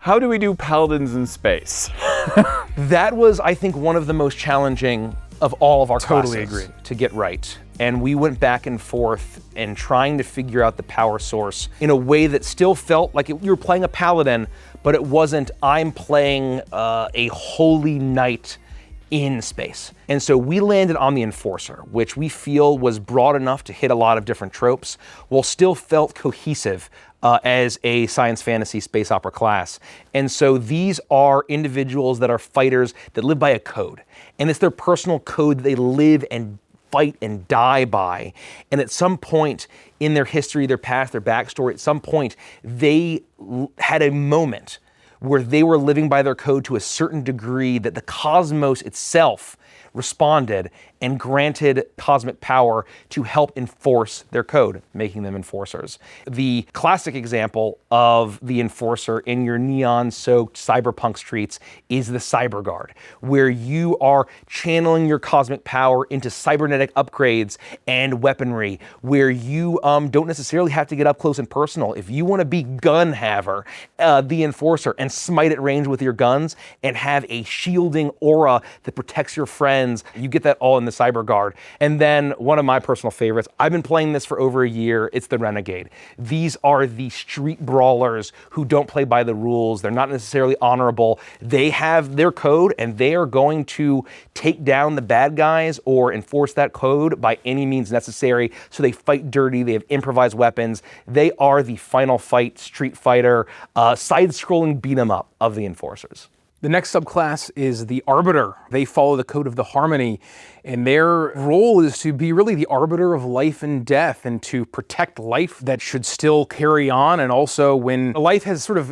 How do we do Paladins in space? That was, I think, one of the most challenging of all of our classes. Totally agree. To get right. And we went back and forth and trying to figure out the power source in a way that still felt like you were playing a Paladin, but it wasn't, I'm playing a holy knight in space. And so we landed on the Enforcer, which we feel was broad enough to hit a lot of different tropes, while still felt cohesive as a science fantasy space opera class. And so these are individuals that are fighters that live by a code. And it's their personal code that they live and fight and die by. And at some point in their history, their past, their backstory, at some point, they had a moment where they were living by their code to a certain degree that the cosmos itself responded and granted cosmic power to help enforce their code, making them enforcers. The classic example of the enforcer in your neon-soaked cyberpunk streets is the Cyber Guard, where you are channeling your cosmic power into cybernetic upgrades and weaponry, where you don't necessarily have to get up close and personal. If you want to be gun haver, the enforcer, and smite at range with your guns and have a shielding aura that protects your friends, you get that all in the Cyber Guard. And then one of my personal favorites, I've been playing this for over a year, it's the Renegade. These are the street brawlers who don't play by the rules. They're not necessarily honorable. They have their code and they are going to take down the bad guys or enforce that code by any means necessary. So they fight dirty, they have improvised weapons. They are the final fight street fighter, side-scrolling beat 'em up of the enforcers. The next subclass is the Arbiter. They follow the code of the Harmony, and their role is to be really the arbiter of life and death and to protect life that should still carry on, and also when life has sort of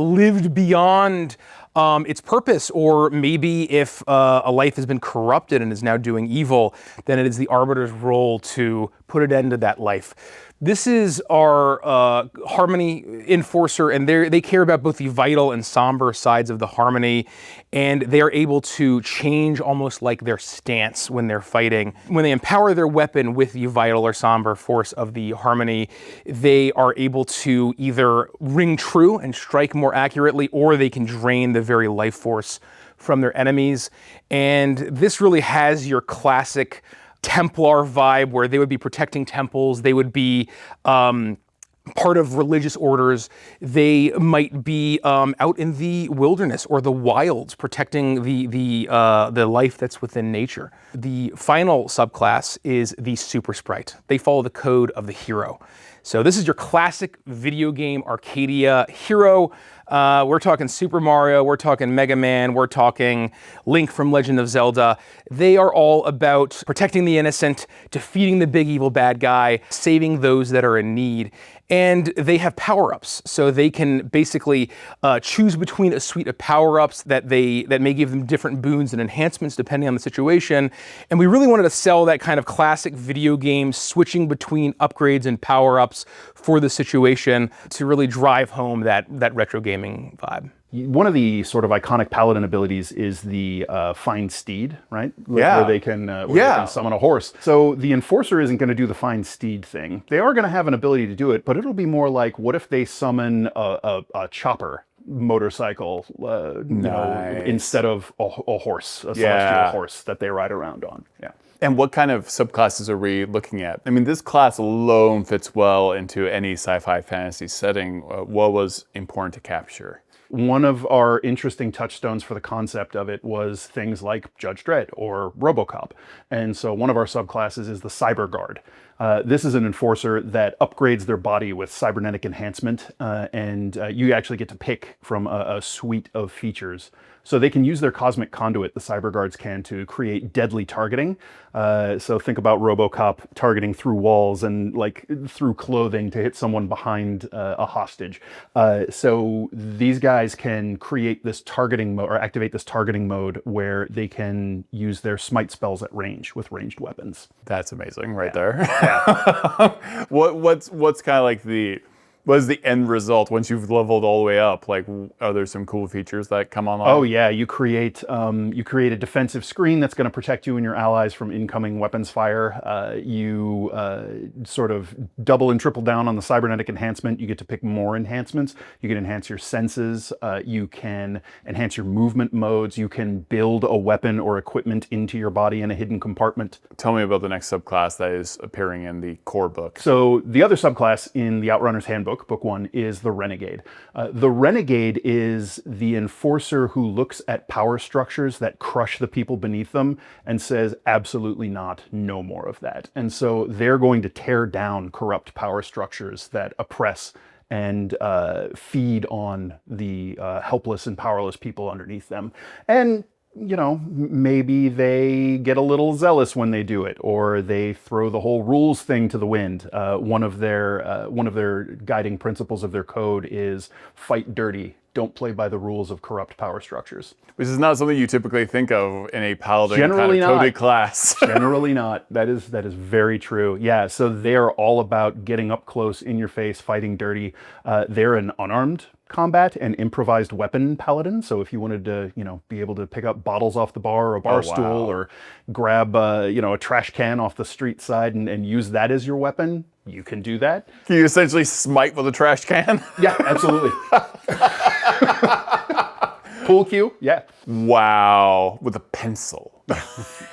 lived beyond its purpose, or maybe if a life has been corrupted and is now doing evil, then it is the Arbiter's role to put an end to that life. This is our Harmony Enforcer, and they care about both the vital and somber sides of the Harmony, and they are able to change almost like their stance when they're fighting. When they empower their weapon with the vital or somber force of the Harmony, they are able to either ring true and strike more accurately, or they can drain the very life force from their enemies. And this really has your classic Templar vibe, where they would be protecting temples, they would be part of religious orders, they might be out in the wilderness or the wilds, protecting the life that's within nature. The final subclass is the Super Sprite. They follow the code of the hero. So this is your classic video game Arcadia hero. We're talking Super Mario, we're talking Mega Man, we're talking Link from Legend of Zelda. They are all about protecting the innocent, defeating the big evil bad guy, saving those that are in need. And they have power-ups, so they can basically choose between a suite of power-ups that may give them different boons and enhancements depending on the situation. And we really wanted to sell that kind of classic video game switching between upgrades and power-ups for the situation to really drive home that retro gaming vibe. One of the sort of iconic Paladin abilities is the Find Steed, right? Yeah. Where they can summon a horse. So the Enforcer isn't going to do the Find Steed thing. They are going to have an ability to do it, but it'll be more like, what if they summon a chopper motorcycle instead of a horse, a celestial horse that they ride around on. Yeah. And what kind of subclasses are we looking at? I mean, this class alone fits well into any sci-fi fantasy setting. What was important to capture? One of our interesting touchstones for the concept of it was things like Judge Dredd or RoboCop. And so one of our subclasses is the Cyber Guard. This is an enforcer that upgrades their body with cybernetic enhancement, and you actually get to pick from a suite of features. So they can use their cosmic conduit, the Cyber Guards can, to create deadly targeting. So think about RoboCop targeting through walls and like through clothing to hit someone behind a hostage. So these guys can create this targeting mode, or activate this targeting mode, where they can use their smite spells at range with ranged weapons. That's amazing right there. Yeah. What's kind of like the What is the end result once you've leveled all the way up? Like, are there some cool features that come online? Oh yeah, you create a defensive screen that's going to protect you and your allies from incoming weapons fire. You sort of double and triple down on the cybernetic enhancement. You get to pick more enhancements. You can enhance your senses. You can enhance your movement modes. You can build a weapon or equipment into your body in a hidden compartment. Tell me about the next subclass that is appearing in the core book. So the other subclass in the Outrunner's Handbook, Book 1, is the Renegade. The Renegade is the enforcer who looks at power structures that crush the people beneath them and says, absolutely not, no more of that. And so they're going to tear down corrupt power structures that oppress and feed on the helpless and powerless people underneath them. And you know, maybe they get a little zealous when they do it, or they throw the whole rules thing to the wind. One of their guiding principles of their code is fight dirty. Don't play by the rules of corrupt power structures. Which is not something you typically think of in a paladin Generally kind of coded not. class. Generally not. That is very true. Yeah, so they're all about getting up close, in your face, fighting dirty. They're an unarmed combat and improvised weapon paladin. So if you wanted to, you know, be able to pick up bottles off the bar or a bar stool, or grab, you know, a trash can off the street side and use that as your weapon, you can do that. Can you essentially smite with a trash can? Yeah, absolutely. Pool cue, yeah. Wow, with a pencil.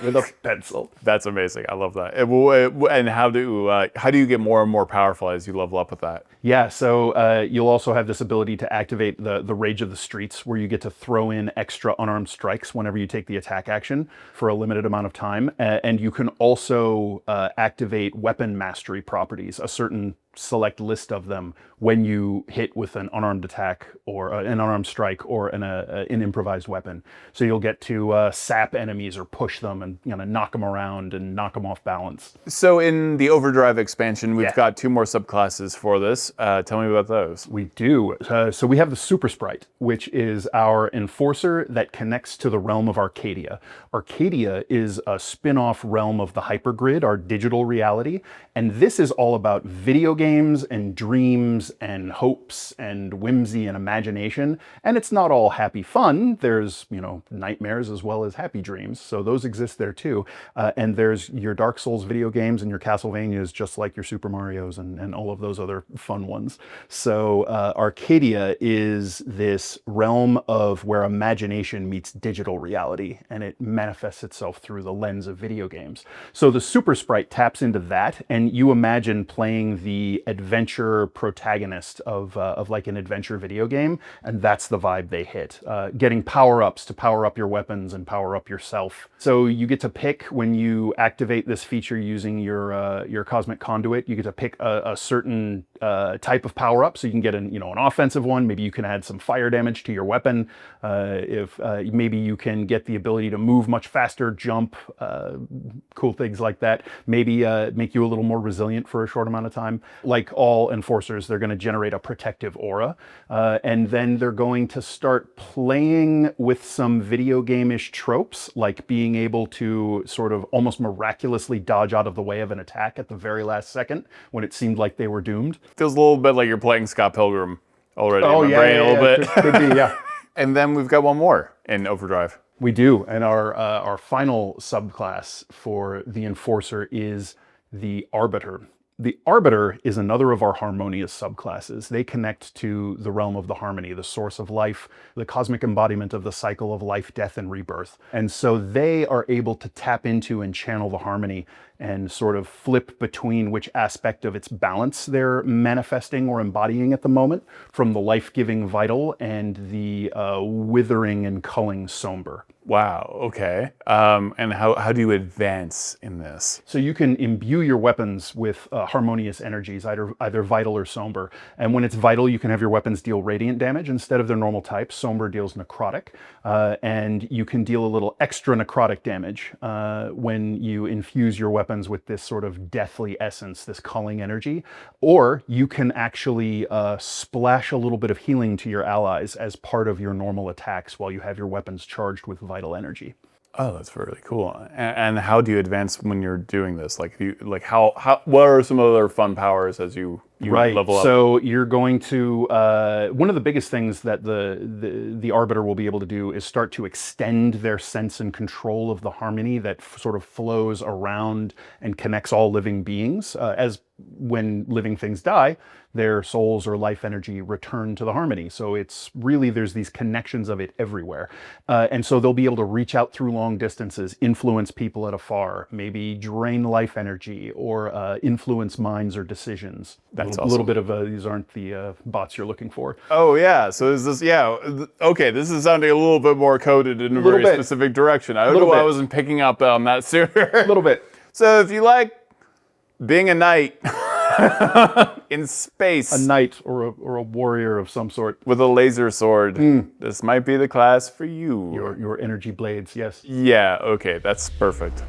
With a pencil. That's amazing. I love that. And how do you get more and more powerful as you level up with that? Yeah, so you'll also have this ability to activate the Rage of the Streets, where you get to throw in extra unarmed strikes whenever you take the attack action for a limited amount of time. And you can also activate weapon mastery properties, a certain select list of them, when you hit with an unarmed attack or an unarmed strike or an improvised weapon. So you'll get to sap enemies or push them and, you know, knock them around and knock them off balance. So in the Overdrive expansion, we've Yeah. got 2 more subclasses for this. Tell me about those. We do. So we have the Super Sprite, which is our enforcer that connects to the realm of Arcadia. Arcadia is a spin-off realm of the hypergrid, our digital reality, and this is all about video games and dreams and hopes and whimsy and imagination. And it's not all happy fun. There's, you know, nightmares as well as happy dreams. So those exist there too. And there's your Dark Souls video games and your Castlevanias, just like your Super Marios and all of those other fun ones. So Arcadia is this realm of where imagination meets digital reality, and it manifests itself through the lens of video games. So the Super Sprite taps into that, and you imagine playing the adventure protagonist of like an adventure video game, and that's the vibe they hit. Getting power-ups to power up your weapons and power up yourself. So you get to pick, when you activate this feature using your cosmic conduit, you get to pick a certain type of power up, so you can get an offensive one. Maybe you can add some fire damage to your weapon. If maybe you can get the ability to move much faster, jump, cool things like that. Maybe make you a little more resilient for a short amount of time. Like all enforcers, they're going to generate a protective aura, and then they're going to start playing with some video game-ish tropes, like being able to sort of almost miraculously dodge out of the way of an attack at the very last second when it seemed like they were doomed. Feels a little bit like you're playing Scott Pilgrim already Oh in my yeah, brain yeah, a little yeah. bit. Could be, yeah. And then we've got one more in Overdrive. We do, and our final subclass for the Enforcer is the Arbiter. The Arbiter is another of our harmonious subclasses. They connect to the realm of the harmony, the source of life, the cosmic embodiment of the cycle of life, death, and rebirth. And so they are able to tap into and channel the harmony and sort of flip between which aspect of its balance they're manifesting or embodying at the moment, from the life-giving vital and the withering and culling somber. Wow, okay. And how do you advance in this? So you can imbue your weapons with harmonious energies, either vital or somber. And when it's vital, you can have your weapons deal radiant damage instead of their normal type. Somber deals necrotic. And you can deal a little extra necrotic damage when you infuse your weapons with this sort of deathly essence, this culling energy. Or you can actually splash a little bit of healing to your allies as part of your normal attacks while you have your weapons charged with vital energy. Oh, that's really cool. And how do you advance when you're doing this? Like, what are some other fun powers as you you Right. level up? So you're going to one of the biggest things that the Arbiter will be able to do is start to extend their sense and control of the harmony that sort of flows around and connects all living beings. As when living things die, their souls or life energy return to the harmony. So it's really, there's these connections of it everywhere. And so they'll be able to reach out through long distances, influence people at afar, maybe drain life energy, or influence minds or decisions. That's a little bit of these aren't the bots you're looking for. Oh yeah, so is this, okay, this is sounding a little bit more coded in a very bit. specific direction. I don't know Little why I bit. wasn't picking up on that sooner. A little bit. So if you like being a knight in space A knight or a warrior of some sort. with a laser sword, this might be the class for you. Your energy blades, yes. Yeah, okay, that's perfect.